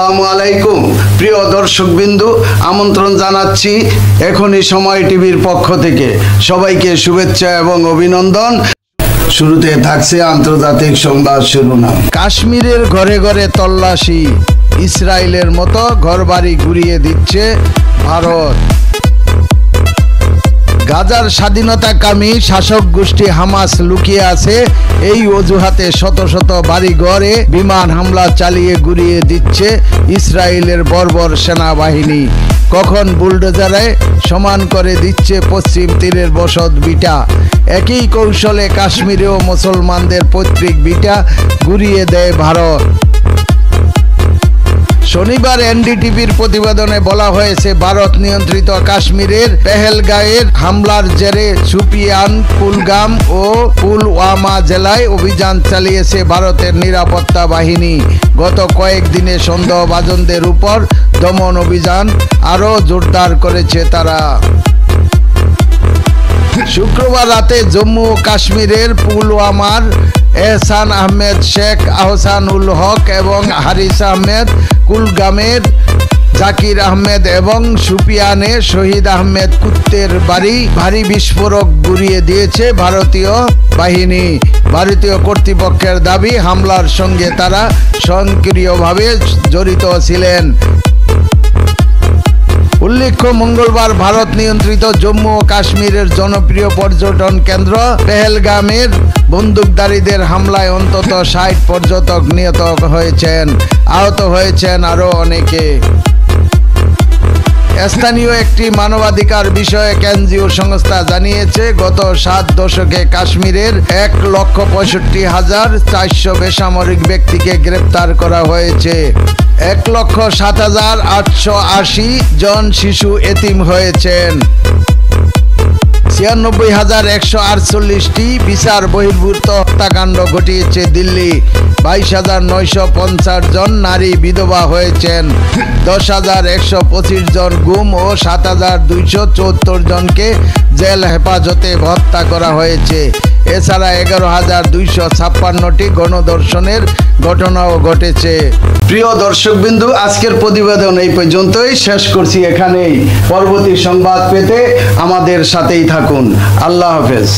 আসসালামু আলাইকুম প্রিয় দর্শকবৃন্দু, আমন্ত্রণ জানাচ্ছি এখনই সময় টিভির পক্ষ থেকে সবাইকে শুভেচ্ছা এবং অভিনন্দন। শুরুতে থাকছে আন্তর্জাতিক সংবাদ শিরোনাম। কাশ্মীরের ঘরে ঘরে তল্লাশি, ইসরায়েলের মতো ঘরবাড়ি ঘুরিয়ে দিচ্ছে ভারত। গাজার স্বাধীনতাকামী শাসক গোষ্ঠী হামাস লুকিয়ে আছে এই অজুহাতে শত শত বাড়ি ঘরে বিমান হামলা চালিয়ে গুড়িয়ে দিচ্ছে ইসরায়েলের বর্বর সেনাবাহিনী। কখন বুলডোজারে সমান করে দিচ্ছে পশ্চিম তীরের বসত ভিটা। একই কৌশলে কাশ্মীরেও মুসলমানদের পৈতৃক ভিটা গুড়িয়ে দেয় ভারত। শনিবার এনডিটিভির প্রতিবেদনে বলা হয়েছে, ভারত নিয়ন্ত্রিত কাশ্মীরের পেহেলগাঁওয়ের হামলার জেরে শোপিয়ান, কুলগাম ও পুলওয়ামা জেলায় অভিযান চালিয়েছে ভারতের নিরাপত্তা বাহিনী। গত কয়েকদিনে সন্দেহভাজনদের উপর দমন অভিযান আরও জোরদার করেছে তারা। শুক্রবার রাতে জম্মু ও কাশ্মীরের পুলওয়ামার এহসান আহমেদ, শেখ আহসানুল হক এবং হারিস আহমেদ, কুলগামের জাকির আহমেদ এবং শোপিয়ানে শহীদ আহমেদ কুত্তের বাড়ি ভারী বিস্ফোরক গুড়িয়ে দিয়েছে ভারতীয় বাহিনী। ভারতীয় কর্তৃপক্ষের দাবি, হামলার সঙ্গে তারা সক্রিয়ভাবে জড়িত ছিলেন। উল্লেখ্য, মঙ্গলবার ভারত নিয়ন্ত্রিত জম্মু ও কাশ্মীরের জনপ্রিয় পর্যটন কেন্দ্র পেহেলগামের বন্দুকধারীদের হামলায় অন্তত ৬০ পর্যটক নিহত হয়েছেন, আহত হয়েছেন আরও অনেকে। স্থানীয় একটি মানবাধিকার বিষয়ক এনজিও সংস্থা জানিয়েছে, গত ৭ দশকে কাশ্মীরের ১,৬৫,৪০০ বেসামরিক ব্যক্তিকে গ্রেপ্তার করা হয়েছে। ১,০৭,৮৮০ জন শিশু এতিম হয়েছেন। ৯৬,১৪৮টি বিচার বহির্ভূত হত্যাকাণ্ড ঘটিয়েছে দিল্লি। ২২,৯৫০ জন নারী বিধবা হয়েছেন। ১০,১২৫ জন গুম ও ৭,২৭৪ জনকে জেল হেফাজতে হত্যা করা হয়েছে। এছাড়া ১১,২৫৬টি গণধর্ষণের ঘটনাও ঘটেছে। প্রিয় দর্শকবিন্দু, আজকের প্রতিবেদন এই পর্যন্তই শেষ করছি এখানেই। পরবর্তী সংবাদ পেতে আমাদের সাথেই থাকুন। আল্লাহ হাফেজ।